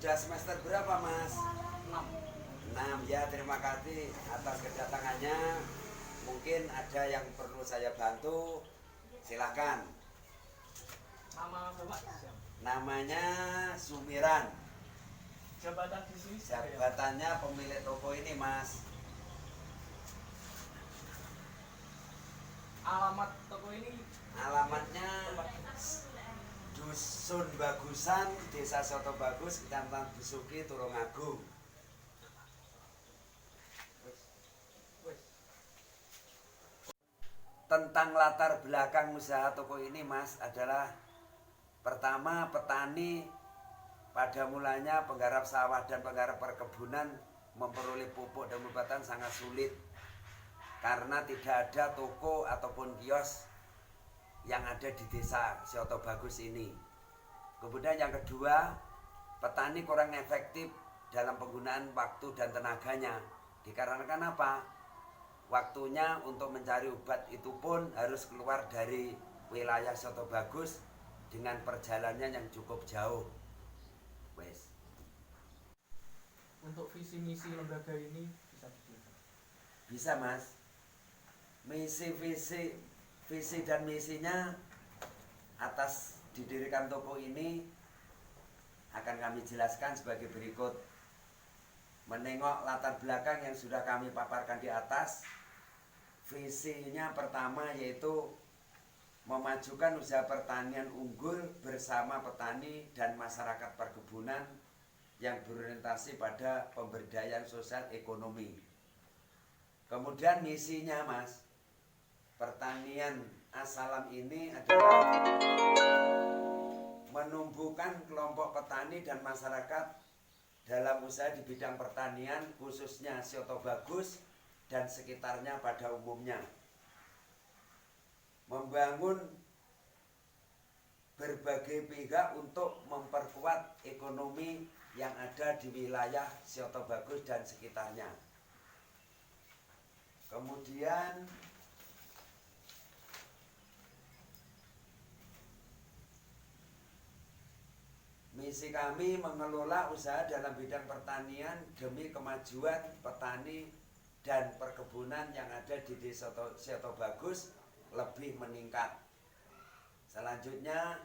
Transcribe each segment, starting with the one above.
sudah semester berapa Mas? 6. 6 ya, terima kasih atas kedatangannya. Mungkin ada yang perlu saya bantu, silahkan. Nama Bapak siapa? Namanya Sumiran. Jabatan di sini siapa ya? Jabatannya pemilik toko ini Mas. Alamat toko ini Alamatnya Dusun Bagusan, Desa Soto Bagus, Kecamatan Besuki, Tulungagung. wes. Tentang latar belakang usaha toko ini Mas adalah pertama, petani pada mulanya penggarap sawah dan penggarap perkebunan memperoleh pupuk dan pengobatan sangat sulit karena tidak ada toko ataupun kios yang ada di desa Soto Bagus ini. Kemudian yang kedua, petani kurang efektif dalam penggunaan waktu dan tenaganya. Dikarenakan apa? Waktunya untuk mencari obat itu pun harus keluar dari wilayah Soto Bagus dengan perjalanannya yang cukup jauh. Wes. Untuk visi misi lembaga ini bisa dijelaskan? Bisa Mas. Visi dan misinya atas didirikan toko ini akan kami jelaskan sebagai berikut. Menengok latar belakang yang sudah kami paparkan di atas, visinya pertama yaitu memajukan usaha pertanian unggul bersama petani dan masyarakat perkebunan yang berorientasi pada pemberdayaan sosial ekonomi. Kemudian misinya Mas, pertanian Assalam ini adalah menumbuhkan kelompok petani dan masyarakat dalam usaha di bidang pertanian, khususnya Soto Bagus dan sekitarnya pada umumnya. Membangun berbagai pihak untuk memperkuat ekonomi yang ada di wilayah Soto Bagus dan sekitarnya. Kemudian misi kami mengelola usaha dalam bidang pertanian demi kemajuan petani dan perkebunan yang ada di desa Soto Bagus lebih meningkat. Selanjutnya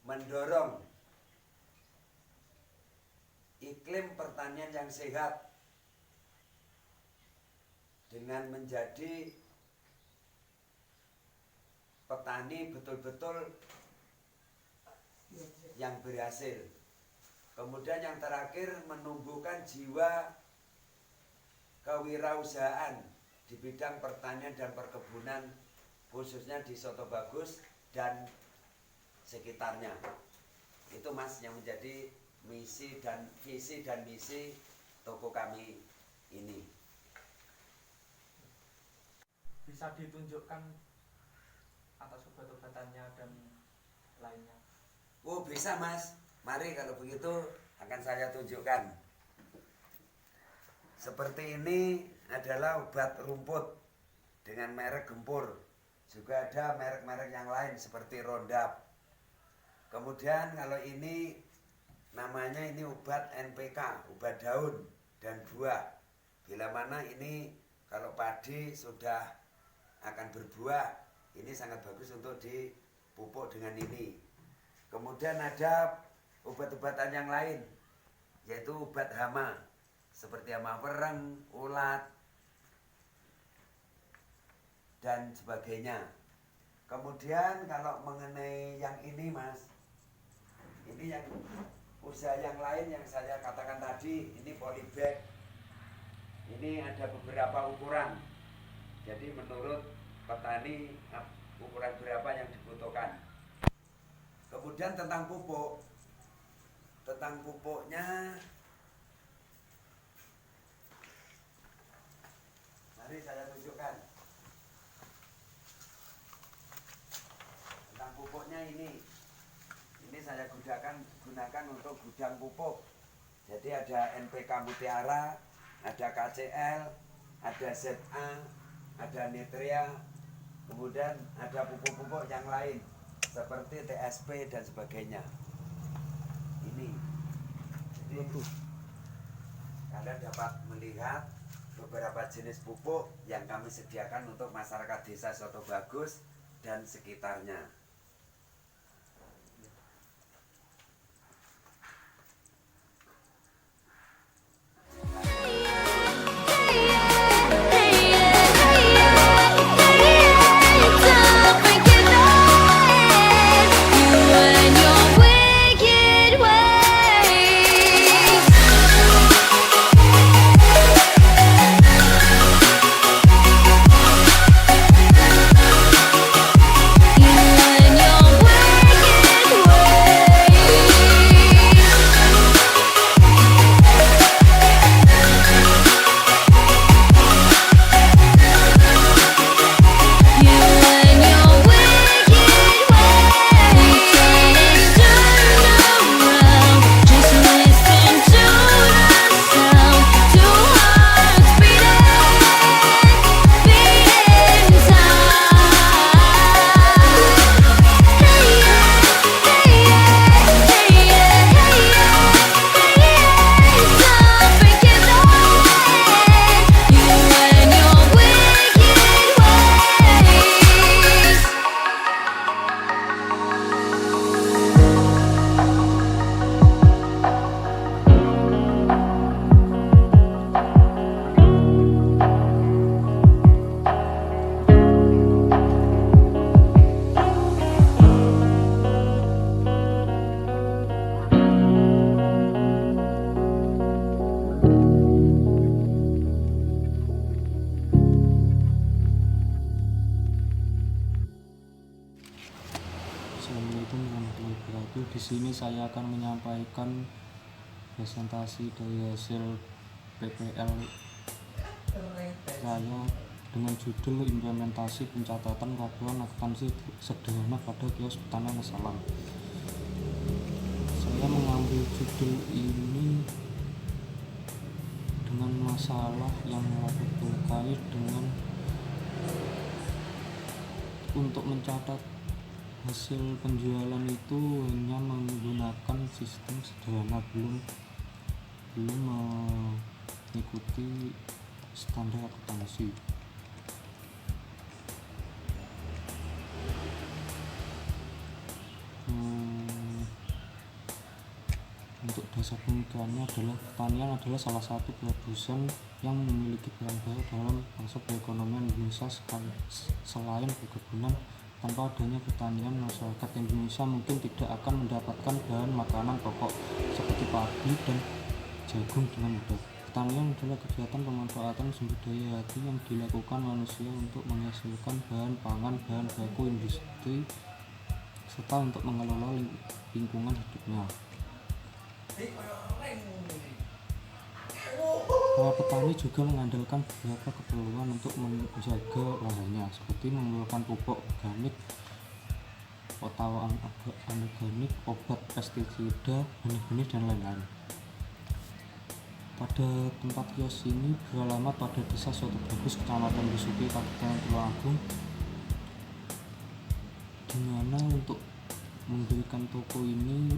mendorong iklim pertanian yang sehat dengan menjadi petani betul-betul yang berhasil. Kemudian yang terakhir menumbuhkan jiwa kewirausahaan di bidang pertanian dan perkebunan khususnya di Soto Bagus dan sekitarnya. Itu Mas yang menjadi visi dan misi toko kami ini. Bisa ditunjukkan atas obat-obatannya dan lainnya? Oh bisa Mas, mari kalau begitu akan saya tunjukkan. Seperti ini adalah obat rumput dengan merek Gempur. Juga ada merek-merek yang lain seperti Roundup. Kemudian kalau ini namanya ini obat NPK, obat daun dan buah. Bila mana ini kalau padi sudah akan berbuah, ini sangat bagus untuk dipupuk dengan ini. Kemudian ada obat-obatan yang lain, yaitu obat hama seperti hama wereng, ulat dan sebagainya. Kemudian kalau mengenai yang ini Mas, ini yang usaha yang lain yang saya katakan tadi, ini polybag. Ini ada beberapa ukuran. Jadi menurut petani ukuran berapa yang dibutuhkan. Kemudian tentang pupuk, tentang pupuknya, mari saya tunjukkan. Tentang pupuknya ini saya gunakan untuk gudang pupuk. Jadi ada NPK Mutiara, ada KCL, ada ZA, ada Nitria, kemudian ada pupuk-pupuk yang lain seperti TSP dan sebagainya. Ini Kalian dapat melihat beberapa jenis pupuk yang kami sediakan untuk masyarakat desa Soto Bagus dan sekitarnya. Assalamualaikum warahmatullahi wabarakatuh. Di sini saya akan menyampaikan presentasi dari hasil PPL saya dengan judul Implementasi Pencatatan Laporan Akuntansi Sederhana pada Kios Pertanian Salam. Saya mengambil judul ini dengan masalah yang terkait dengan untuk mencatat hasil penjualan itu hanya menggunakan sistem sederhana, belum mengikuti standar akuntansi. Untuk dasar pemikirannya adalah pertanian adalah salah satu produsen yang memiliki peran besar dalam konsep perekonomian Indonesia. Selain perkebunan, tanpa adanya pertanian, masyarakat Indonesia mungkin tidak akan mendapatkan bahan makanan pokok seperti padi dan jagung dengan mudah. Pertanian adalah kegiatan pemanfaatan sumber daya hati yang dilakukan manusia untuk menghasilkan bahan pangan, bahan baku industri, serta untuk mengelola lingkungan hidupnya. Para petani juga mengandalkan beberapa keperluan untuk menjaga lahannya, seperti mengeluarkan pupuk organik, potawan anorganik, obat pestisida, benih-benih, dan lain-lain. Pada tempat kios ini beralamat pada Desa Soto Bagus, Kecamatan Besuki, Kabupaten Tulungagung, di mana untuk mendirikan toko ini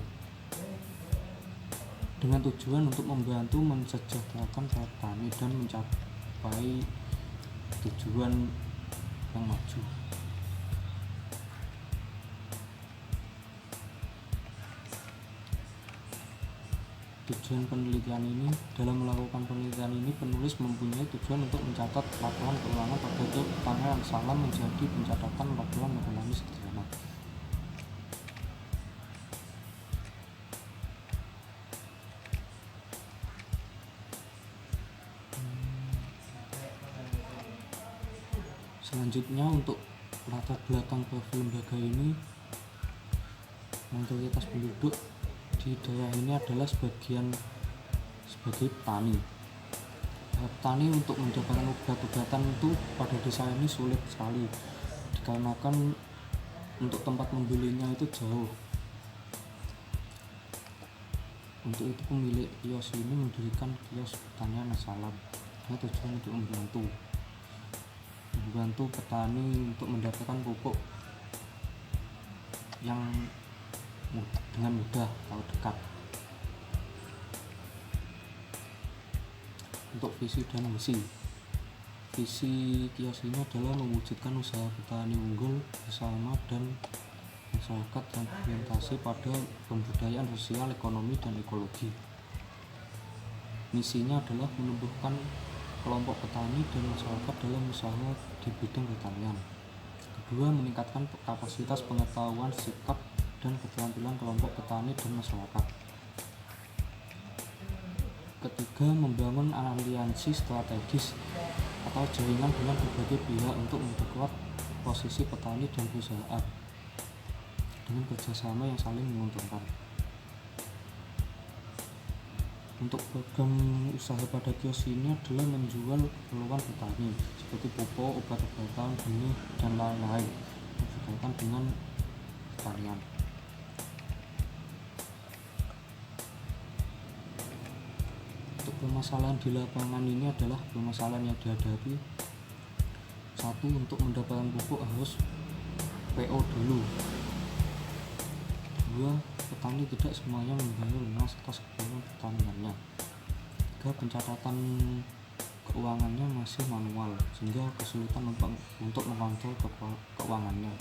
dengan tujuan untuk membantu mensejahterakan para petani dan mencapai tujuan yang maju. Tujuan penelitian ini, dalam melakukan penelitian ini, penulis mempunyai tujuan untuk mencatat laporan keuangan pada pertanian Salam menjadi pencatatan laporan ekonomi sederhana. Selanjutnya, untuk latar belakang profil lembaga ini, mayoritas penduduk di daerah ini adalah sebagai petani. Petani untuk mendapatkan obat-obatan itu pada desa ini sulit sekali, dikarenakan untuk tempat membelinya itu jauh. Untuk itu pemilik kios ini mendirikan kios pertanian Salam dengan tujuan untuk membantu petani untuk mendapatkan pupuk yang dengan mudah atau dekat. Untuk visi dan misi. Visi kios ini adalah mewujudkan usaha petani unggul bersama dan masyarakat yang berorientasi pada pemberdayaan sosial, ekonomi, dan ekologi. Misinya adalah menumbuhkan kelompok petani dan masyarakat dalam usaha di bidang pertanian. Kedua, meningkatkan kapasitas pengetahuan, sikap, dan keterampilan kelompok petani dan masyarakat. Ketiga, membangun aliansi strategis atau jaringan dengan berbagai pihak untuk memperkuat posisi petani dan perusahaan dengan kerjasama yang saling menguntungkan. Untuk program usaha pada kios ini adalah menjual keperluan petani seperti pupuk, obat-obatan, benih, dan lain-lain yang berkaitan dengan pertanian. Untuk permasalahan di lapangan ini adalah permasalahan yang dihadapi. Satu, untuk mendapatkan pupuk harus PO dulu. Dua, petani tidak semuanya membayar lunas atas keperluan pertaniannya. Tiga, pencatatan keuangannya masih manual sehingga kesulitan untuk mengontrol keuangannya.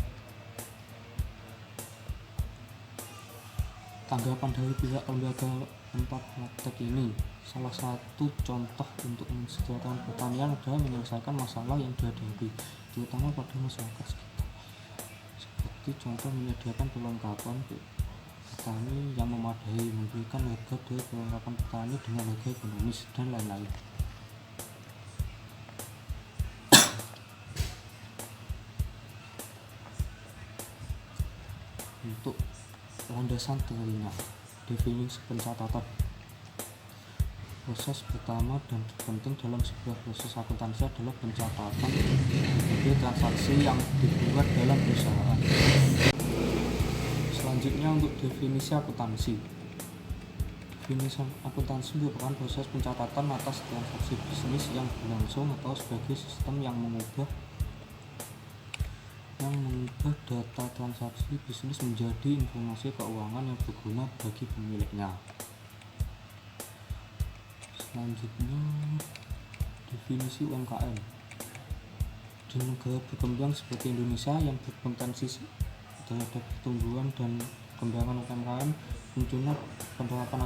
Tanggapan dari pihak lembaga tempat praktek ini, salah satu contoh untuk mensejahterakan pertanian adalah menyelesaikan masalah yang dihadapi, terutama pada masyarakat sekitar. Seperti contoh menyediakan perlengkapan petani yang memadai, memberikan harga dari perlengkapan petani dengan harga ekonomis, dan lain-lain. Untuk landasan teorinya, definisi pencatatan. Proses pertama dan terpenting dalam sebuah proses akuntansi adalah pencatatan berbagai transaksi yang dibuat dalam perusahaan. Selanjutnya untuk definisi akuntansi. Definisi akuntansi merupakan proses pencatatan atas transaksi bisnis yang berlangsung atau sebagai sistem yang mengubah data transaksi bisnis menjadi informasi keuangan yang berguna bagi pemiliknya. Selanjutnya, definisi UMKM. Di negara berkembang seperti Indonesia yang berpotensi terhadap pertumbuhan dan perkembangan UMKM, munculnya penerapan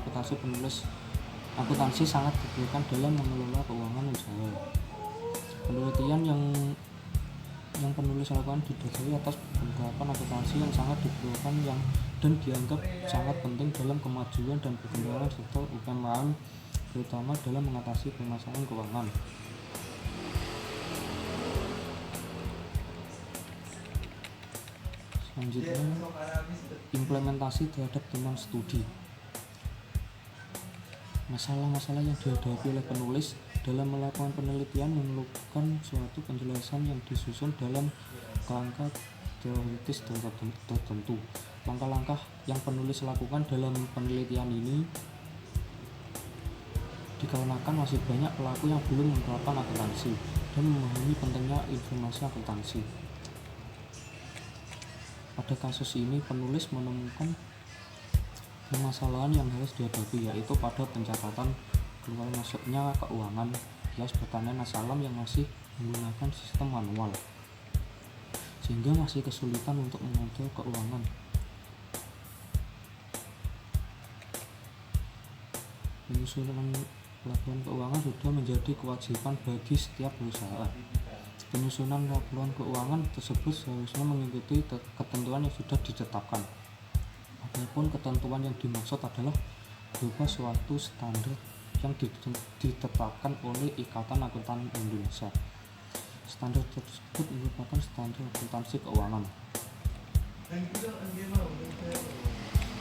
akuntansi sangat diperlukan dalam mengelola keuangan usaha. Penelitian yang penulis lakukan didasari atas penerapan akuntansi yang sangat diperlukan dan dianggap sangat penting dalam kemajuan dan perkembangan sektor UMKM, terutama dalam mengatasi permasalahan keuangan. Selanjutnya, implementasi terhadap teman studi. Masalah-masalah yang dihadapi oleh penulis dalam melakukan penelitian memerlukan suatu penjelasan yang disusun dalam kerangka teoritis tertentu. Langkah-langkah yang penulis lakukan dalam penelitian ini dikarenakan masih banyak pelaku yang belum menerapkan akuntansi dan memahami pentingnya informasi akuntansi. Pada kasus ini, penulis menemukan permasalahan yang harus dihadapi, yaitu pada pencatatan keluar masuknya keuangan kios pertanian Asalam yang masih menggunakan sistem manual, sehingga masih kesulitan untuk mengontrol keuangan. Penyusunan laporan keuangan sudah menjadi kewajiban bagi setiap perusahaan. Penyusunan laporan keuangan tersebut seharusnya mengikuti ketentuan yang sudah ditetapkan. Adapun ketentuan yang dimaksud adalah berupa suatu standar yang ditetapkan oleh Ikatan Akuntan Indonesia. Standar tersebut merupakan standar akuntansi keuangan.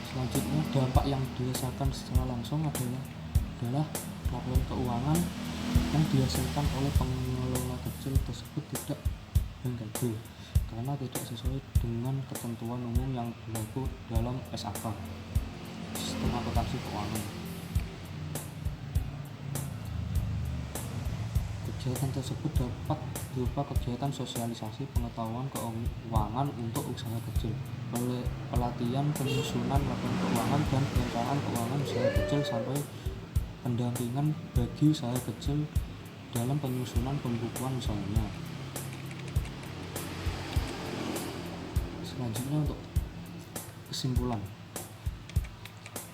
Selanjutnya, dampak yang dirasakan secara langsung adalah laporan keuangan yang dihasilkan oleh pengelola kecil tersebut tidak bankable karena tidak sesuai dengan ketentuan umum yang berlaku dalam SAK, Sistem Akuntansi Keuangan. Kegiatan tersebut dapat berupa kegiatan sosialisasi pengetahuan keuangan untuk usaha kecil, pelatihan penyusunan laporan keuangan dan perencanaan keuangan usaha kecil sampai pendampingan bagi usaha kecil dalam penyusunan pembukuan usahanya. Selanjutnya untuk kesimpulan,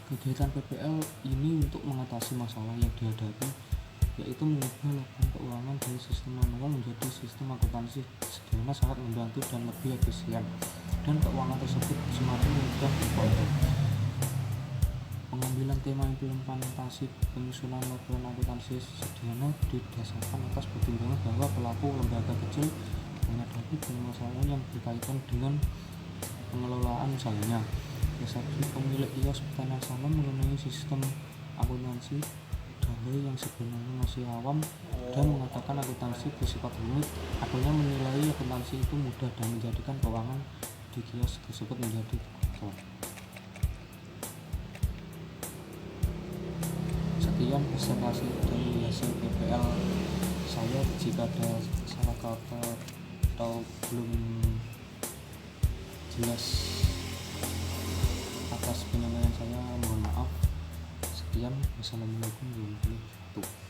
kegiatan PPL ini untuk mengatasi masalah yang dihadapi, yaitu mengubah laporan keuangan dari sistem manual menjadi sistem akuntansi, sehingga sangat membantu dan lebih efisien, dan keuangan tersebut semakin mudah dikontrol. Pengambilan tema implementasi penyusunan laporan akuntansi sederhana didasarkan atas pertimbangan bahwa pelaku lembaga kecil menghadapi permasalahan yang berkaitan dengan pengelolaan usahanya. Seperti pemilik kios pertanyaan salam mengenai sistem akuntansi dalih yang sebenarnya masih awam dan mengatakan akuntansi bersifat rumit, akhirnya menilai akuntansi itu mudah dan menjadikan keuangan di kios tersebut menjadi kotor. Sekian presentasi dari hasil PPL saya. Jika ada salah kata atau belum jelas atas penyampaian saya, mohon maaf. Sekian, wassalamualaikum warahmatullahi wabarakatuh.